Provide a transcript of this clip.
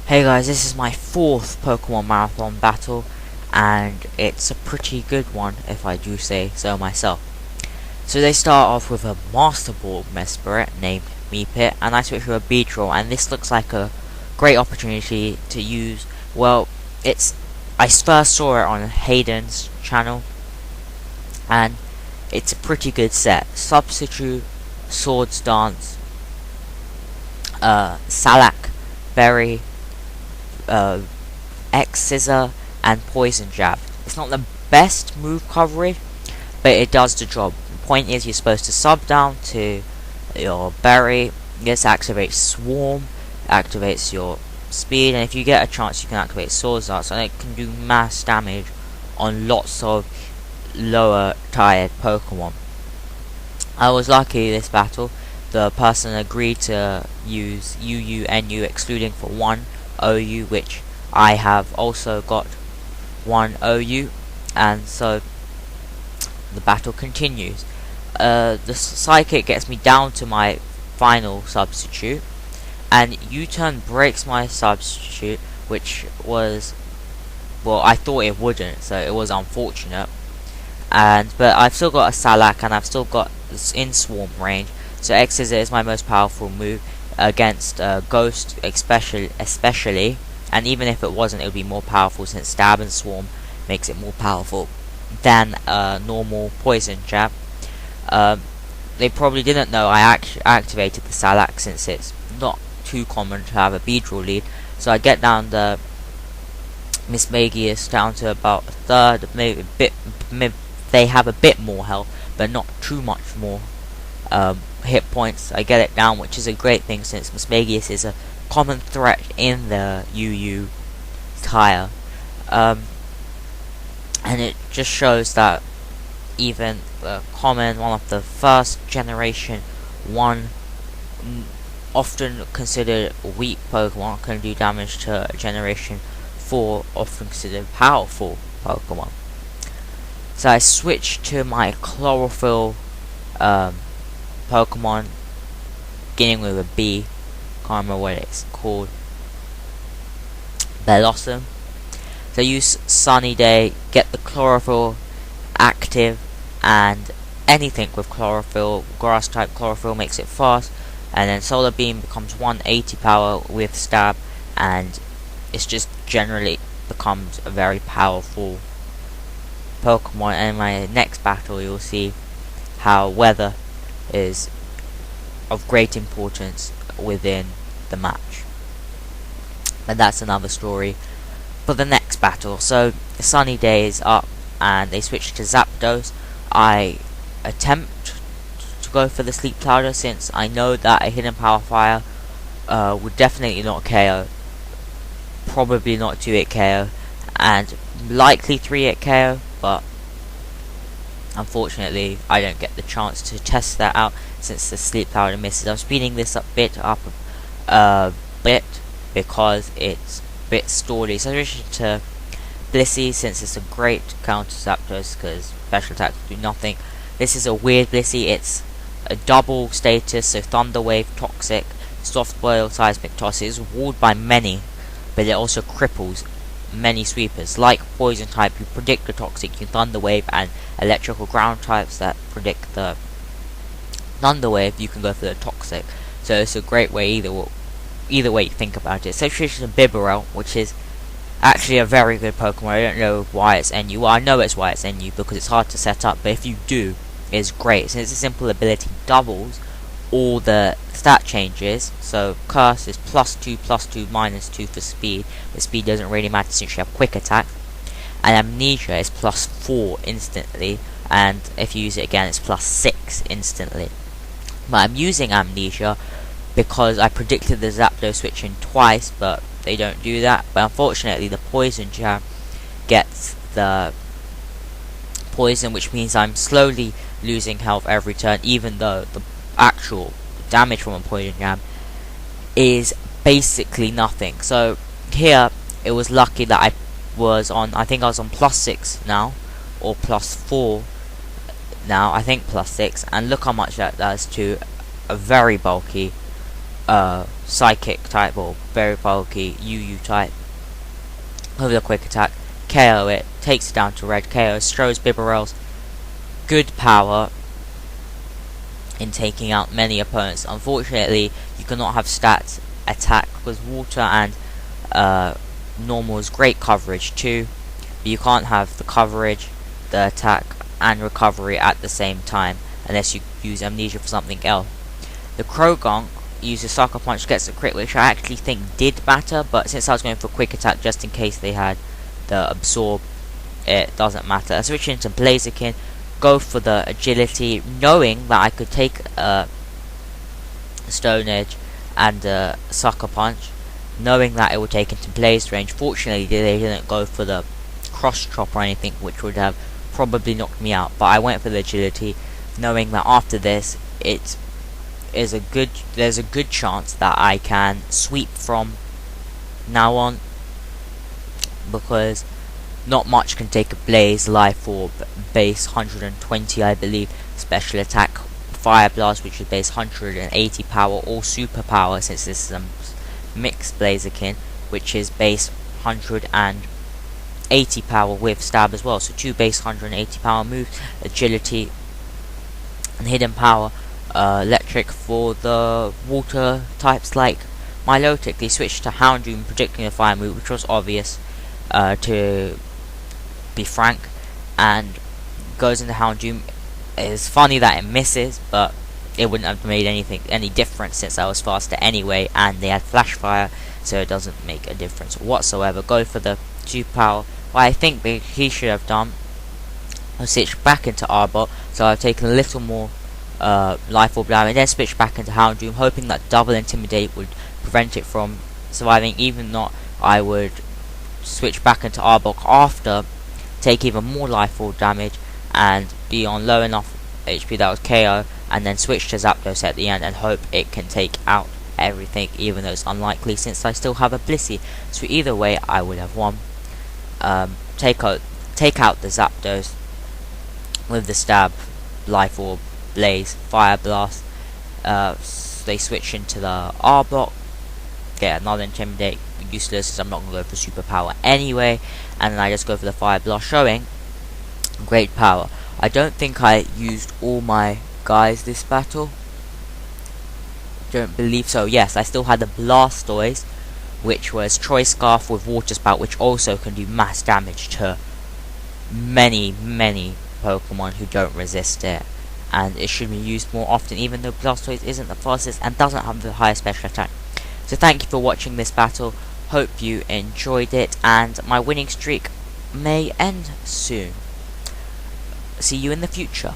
Hey guys, this is my 4th Pokemon Marathon battle, and it's a pretty good one, if I do say so myself. So they start off with a Master Ball Mesprit named Meepit, and I switch to a Beedrill, and this looks like a great opportunity to use. Well, I first saw it on Hayden's channel, and it's a pretty good set. Substitute, Swords Dance, Salak, Berry, X-Scissor, and Poison Jab. It's not the best move coverage, but it does the job. The point is, you're supposed to sub down to your Berry. This activates Swarm, activates your speed, and if you get a chance, you can activate Swords Dance, and it can do mass damage on lots of lower tired Pokemon. I was lucky this battle. The person agreed to use UU, NU, excluding for one OU, which I have also got one OU, and so the battle continues. The Psychic gets me down to my final substitute, and U-turn breaks my substitute, which was, well, I thought it wouldn't, so it was unfortunate. But I've still got a Salak, and I've still got this in Swarm range, so X-Scissor is my most powerful move against Ghost especially, and even if it wasn't, it would be more powerful since Stab and Swarm makes it more powerful than normal Poison Jab. They probably didn't know I activated the Salak, since it's not too common to have a Beedrill lead, so I get down the Mismagius down to about a third, maybe they have a bit more health, but not too much more hit points. I get it down, which is a great thing since Mismagius is a common threat in the UU tire, and it just shows that even the common, one of the first generation one, often considered weak Pokemon, can do damage to generation 4, often considered powerful Pokemon. So I switch to my Chlorophyll Pokemon, beginning with a B. Can't remember what it's called. Bellossom. So use Sunny Day, get the Chlorophyll active, and anything with Chlorophyll, grass type Chlorophyll makes it fast, and then Solar Beam becomes 180 power with Stab, and it's just generally becomes a very powerful Pokemon. And in my next battle, you'll see how weather is of great importance within the match, but that's another story for the next battle. So Sunny Day is up, and they switch to Zapdos. I attempt to go for the Sleep Powder, since I know that a Hidden Power Fire would definitely not KO, probably not 2-hit KO, and likely 3-hit KO, but unfortunately I don't get the chance to test that out since the Sleep Powder misses. I'm speeding this up a bit because it's a bit stally. So I switch to Blissey, since it's a great counter Zapdos because special attacks do nothing. This is a weird Blissey. It's a double status, so Thunder Wave, Toxic, Soft Boil, Seismic Toss. It is walled by many, but it also cripples many sweepers. Like Poison type, you predict the Toxic, you Thunder Wave, and electrical ground types that predict the Thunder Wave, you can go for the Toxic. So it's a great way either way you think about it. So switch to Bibarel, which is actually a very good Pokemon. I don't know why it's NU. Well, I know it's why it's NU because it's hard to set up, but if you do, it's great. Since its simple ability doubles all the stat changes, so Curse is +2, +2, -2 for speed, but speed doesn't really matter since you have quick attack, and Amnesia is +4 instantly, and if you use it again it's +6 instantly. But I'm using Amnesia because I predicted the Zapdos switching twice, but they don't do that. But unfortunately the Poison Jab gets the poison, which means I'm slowly losing health every turn, even though the actual damage from a Poison Jab is basically nothing. So here it was lucky that I think I was on +6 now, or +4 now, I think +6, and look how much that does to a very bulky Psychic type or very bulky UU type with a quick attack, KO it, takes it down to red, KO, shows Bibarel's good power in taking out many opponents. Unfortunately, you cannot have stats attack with water, and normal is great coverage too, but you can't have the coverage, the attack, and recovery at the same time unless you use amnesia for something else. The Krogunk uses Sucker Punch, gets a crit, which I actually think did matter, but since I was going for quick attack just in case they had the absorb, it doesn't matter. I switch into Blaziken, go for the agility, knowing that I could take a Stone Edge and a Sucker Punch, knowing that it would take into Blaze range. Fortunately, they didn't go for the cross chop or anything, which would have probably knocked me out, but I went for the agility, knowing that after this there's a good chance that I can sweep from now on, because not much can take a Blaze, Life Orb, base 120 I believe, special attack Fire Blast which is base 180 power, or super power since this is a mixed Blaziken which is base 180 power with stab as well, so 2 base 180 power moves, agility and hidden power. Electric for the water types like Milotic. They switched to Houndoom, predicting the fire move, which was obvious, to be frank, and goes into Houndoom. It's funny that it misses, but it wouldn't have made any difference since I was faster anyway, and they had Flash Fire, so it doesn't make a difference whatsoever. Go for the 2 power. What I think he should have done was switch back into Arbok, so I've taken a little more Life Orb damage, then switch back into Houndoom, hoping that double Intimidate would prevent it from surviving. Even not, I would switch back into Arbok after, take even more Life Orb damage, and be on low enough HP that was KO, and then switch to Zapdos at the end and hope it can take out everything, even though it's unlikely since I still have a Blissey. So either way, I would have won. Take out the Zapdos with the stab, Life Orb, Blaze, Fire Blast. They switch into the Arbok, get another Intimidate, useless as I'm not going to go for super power anyway, and then I just go for the Fire Blast, showing great power. I don't think I used all my guys this battle, don't believe so. Yes, I still had the Blastoise, which was Choice Scarf with Water Spout, which also can do mass damage to many Pokemon who don't resist it, and it should be used more often, even though Blastoise isn't the fastest and doesn't have the highest special attack. So thank you for watching this battle, hope you enjoyed it, and my winning streak may end soon. See you in the future.